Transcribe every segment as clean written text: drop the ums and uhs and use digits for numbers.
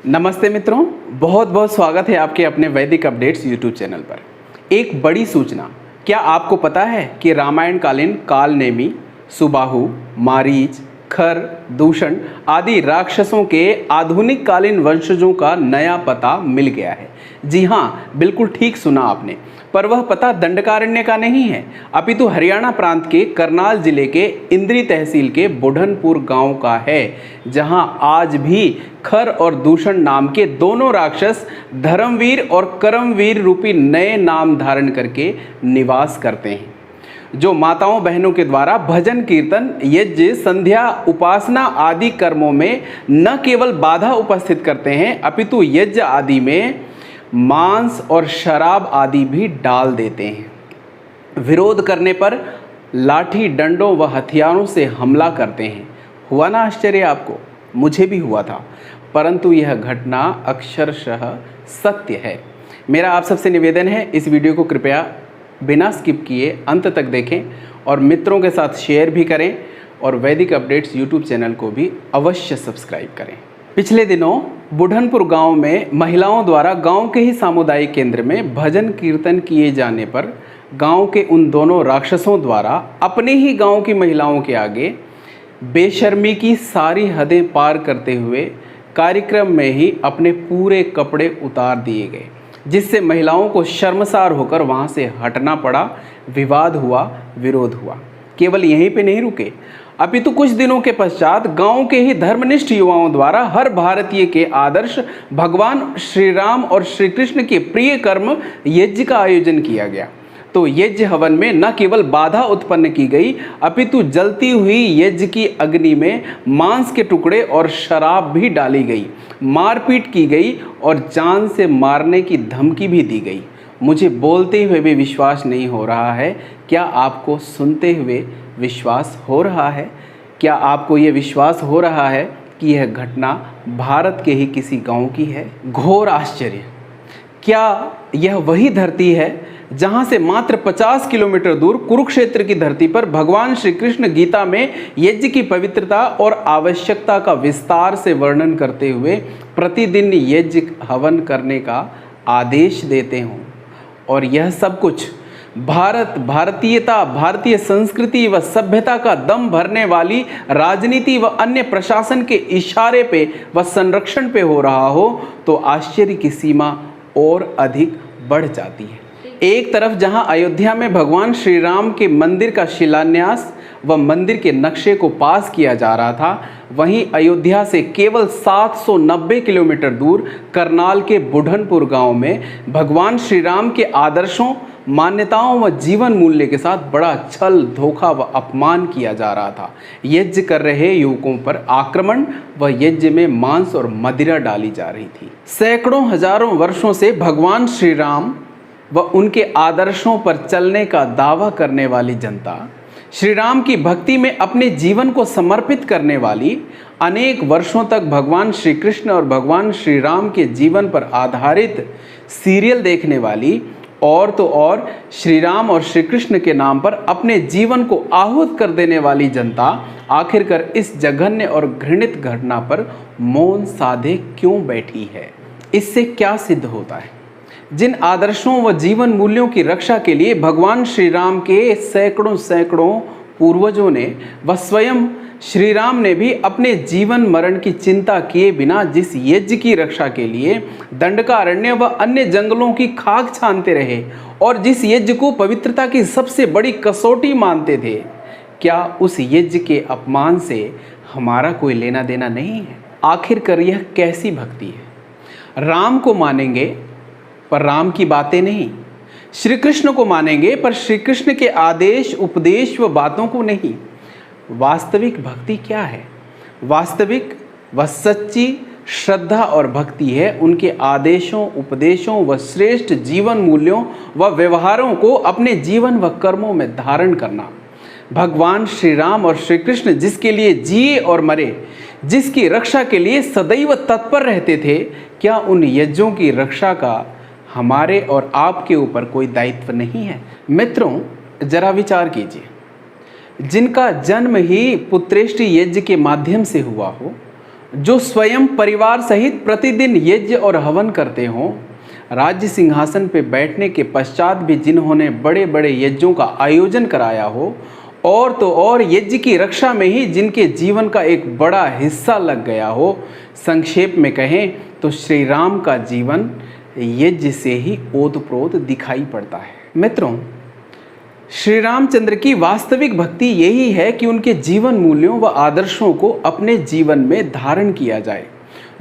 नमस्ते मित्रों, बहुत बहुत स्वागत है आपके अपने वैदिक अपडेट्स यूट्यूब चैनल पर। एक बड़ी सूचना, क्या आपको पता है कि रामायण कालीन कालनेमी, सुबाहु, मारीच, खर, दूषण आदि राक्षसों के आधुनिक कालीन वंशजों का नया पता मिल गया है। जी हाँ, बिल्कुल ठीक सुना आपने, पर वह पता दंडकारण्य का नहीं है, अपितु हरियाणा प्रांत के करनाल जिले के इंद्री तहसील के बुढ़नपुर गांव का है, जहां आज भी खर और दूषण नाम के दोनों राक्षस धर्मवीर और कर्मवीर रूपी नए नाम धारण करके निवास करते हैं, जो माताओं बहनों के द्वारा भजन कीर्तन यज्ञ संध्या उपासना आदि कर्मों में न केवल बाधा उपस्थित करते हैं, अपितु यज्ञ आदि में मांस और शराब आदि भी डाल देते हैं। विरोध करने पर लाठी डंडों व हथियारों से हमला करते हैं। हुआ ना आश्चर्य आपको? मुझे भी हुआ था, परंतु यह घटना अक्षरशः सत्य है। मेरा आप सबसे निवेदन है, इस वीडियो को कृपया बिना स्किप किए अंत तक देखें और मित्रों के साथ शेयर भी करें और वैदिक अपडेट्स यूट्यूब चैनल को भी अवश्य सब्सक्राइब करें। पिछले दिनों बुढ़नपुर गांव में महिलाओं द्वारा गांव के ही सामुदायिक केंद्र में भजन कीर्तन किए जाने पर गांव के उन दोनों राक्षसों द्वारा अपने ही गांव की महिलाओं के आगे बेशर्मी की सारी हदें पार करते हुए कार्यक्रम में ही अपने पूरे कपड़े उतार दिए गए, जिससे महिलाओं को शर्मसार होकर वहां से हटना पड़ा। विवाद हुआ, विरोध हुआ। केवल यहीं पे नहीं रुके, अपितु कुछ दिनों के पश्चात गांव के ही धर्मनिष्ठ युवाओं द्वारा हर भारतीय के आदर्श भगवान श्री राम और श्री कृष्ण के प्रिय कर्म यज्ञ का आयोजन किया गया। तो यज्ञ हवन में न केवल बाधा उत्पन्न की गई, अपितु जलती हुई यज्ञ की अग्नि में मांस के टुकड़े और शराब भी डाली गई, मारपीट की गई और जान से मारने की धमकी भी दी गई। मुझे बोलते हुए भी विश्वास नहीं हो रहा है, क्या आपको सुनते हुए विश्वास हो रहा है? क्या आपको ये विश्वास हो रहा है कि यह घटना भारत के ही किसी गांव की है? घोर आश्चर्य! क्या यह वही धरती है जहां से मात्र 50 किलोमीटर दूर कुरुक्षेत्र की धरती पर भगवान श्री कृष्ण गीता में यज्ञ की पवित्रता और आवश्यकता का विस्तार से वर्णन करते हुए प्रतिदिन यज्ञ हवन करने का आदेश देते हों? और यह सब कुछ भारत, भारतीयता, भारतीय संस्कृति व सभ्यता का दम भरने वाली राजनीति व अन्य प्रशासन के इशारे पे व संरक्षण पे हो रहा हो, तो आश्चर्य की सीमा और अधिक बढ़ जाती है। एक तरफ जहां अयोध्या में भगवान श्री राम के मंदिर का शिलान्यास व मंदिर के नक्शे को पास किया जा रहा था, वहीं अयोध्या से केवल 790 किलोमीटर दूर करनाल के बुढ़नपुर गांव में भगवान श्री राम के आदर्शों, मान्यताओं व जीवन मूल्य के साथ बड़ा छल, धोखा व अपमान किया जा रहा था। यज्ञ कर रहे युवकों पर आक्रमण व यज्ञ में मांस और मदिरा डाली जा रही थी। सैकड़ों हजारों वर्षों से भगवान श्री राम व उनके आदर्शों पर चलने का दावा करने वाली जनता, श्री राम की भक्ति में अपने जीवन को समर्पित करने वाली, अनेक वर्षों तक भगवान श्री कृष्ण और भगवान श्री राम के जीवन पर आधारित सीरियल देखने वाली, और तो और श्री राम और श्री कृष्ण के नाम पर अपने जीवन को आहूत कर देने वाली जनता आखिरकार इस जघन्य और घृणित घटना पर मौन साधे क्यों बैठी है? इससे क्या सिद्ध होता है? जिन आदर्शों व जीवन मूल्यों की रक्षा के लिए भगवान श्री राम के सैकड़ों सैकड़ों पूर्वजों ने व स्वयं श्री राम ने भी अपने जीवन मरण की चिंता किए बिना जिस यज्ञ की रक्षा के लिए दंडकारण्य व अन्य जंगलों की खाक छानते रहे और जिस यज्ञ को पवित्रता की सबसे बड़ी कसौटी मानते थे, क्या उस यज्ञ के अपमान से हमारा कोई लेना देना नहीं है? आखिरकार यह कैसी भक्ति है? राम को मानेंगे पर राम की बातें नहीं, श्री कृष्ण को मानेंगे पर श्री कृष्ण के आदेश, उपदेश व बातों को नहीं। वास्तविक भक्ति क्या है? वास्तविक व सच्ची श्रद्धा और भक्ति है उनके आदेशों, उपदेशों व श्रेष्ठ जीवन मूल्यों व व्यवहारों को अपने जीवन व कर्मों में धारण करना। भगवान श्री राम और श्री कृष्ण जिसके लिए जिए और मरे, जिसकी रक्षा के लिए सदैव तत्पर रहते थे, क्या उन यज्ञों की रक्षा का हमारे और आपके ऊपर कोई दायित्व नहीं है? मित्रों, जरा विचार कीजिए, जिनका जन्म ही पुत्रेष्टि यज्ञ के माध्यम से हुआ हो, जो स्वयं परिवार सहित प्रतिदिन यज्ञ और हवन करते हों, राज्य सिंहासन पर बैठने के पश्चात भी जिन्होंने बड़े बड़े यज्ञों का आयोजन कराया हो, और तो और यज्ञ की रक्षा में ही जिनके जीवन का एक बड़ा हिस्सा लग गया हो। संक्षेप में कहें तो श्री राम का जीवन यज्ञ से ही ओतप्रोत दिखाई पड़ता है। मित्रों, श्री रामचंद्र की वास्तविक भक्ति यही है कि उनके जीवन मूल्यों व आदर्शों को अपने जीवन में धारण किया जाए।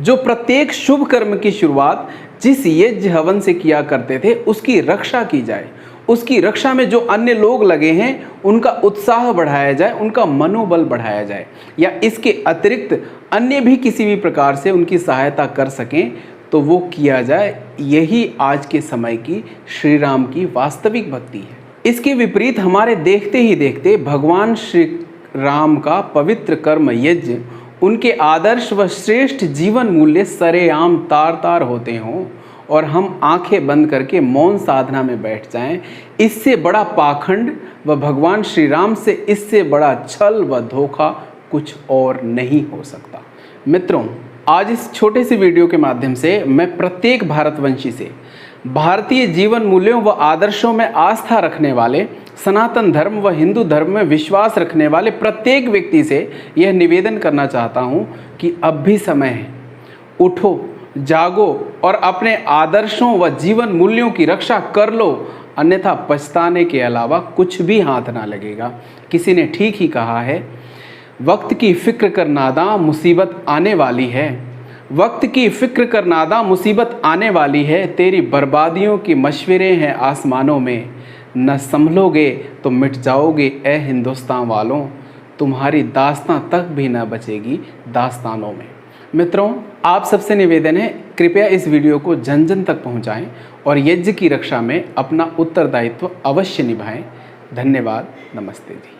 जो प्रत्येक शुभ कर्म की शुरुआत जिस यज्ञ हवन से किया करते थे, उसकी रक्षा की जाए। उसकी रक्षा में जो अन्य लोग लगे हैं, उनका उत्साह बढ़ाया जाए, उनका मनोबल बढ़ाया जाए, या इसके अतिरिक्त अन्य भी किसी भी प्रकार से उनकी सहायता कर सकें तो वो किया जाए। यही आज के समय की श्री राम की वास्तविक भक्ति है। इसके विपरीत हमारे देखते ही देखते भगवान श्री राम का पवित्र कर्म यज्ञ, उनके आदर्श व श्रेष्ठ जीवन मूल्य सरेआम तार तार होते हों और हम आंखें बंद करके मौन साधना में बैठ जाएं, इससे बड़ा पाखंड व भगवान श्री राम से इससे बड़ा छल व धोखा कुछ और नहीं हो सकता। मित्रों, आज इस छोटे से वीडियो के माध्यम से मैं प्रत्येक भारतवंशी से भारतीय जीवन मूल्यों व आदर्शों में आस्था रखने वाले, सनातन धर्म व हिंदू धर्म में विश्वास रखने वाले प्रत्येक व्यक्ति से यह निवेदन करना चाहता हूँ कि अब भी समय है, उठो, जागो और अपने आदर्शों व जीवन मूल्यों की रक्षा कर लो, अन्यथा पछताने के अलावा कुछ भी हाथ ना लगेगा। किसी ने ठीक ही कहा है, वक्त की फिक्र कर नादा मुसीबत आने वाली है। वक्त की फिक्र कर नादा मुसीबत आने वाली है, तेरी बर्बादियों की मशवरे हैं आसमानों में, न संभलोगे तो मिट जाओगे ए हिंदुस्तान वालों, तुम्हारी दास्तां तक भी न बचेगी दास्तानों में। मित्रों, आप सबसे निवेदन है, कृपया इस वीडियो को जन जन तक पहुंचाएं और यज्ञ की रक्षा में अपना उत्तरदायित्व अवश्य निभाएं। धन्यवाद। नमस्ते जी।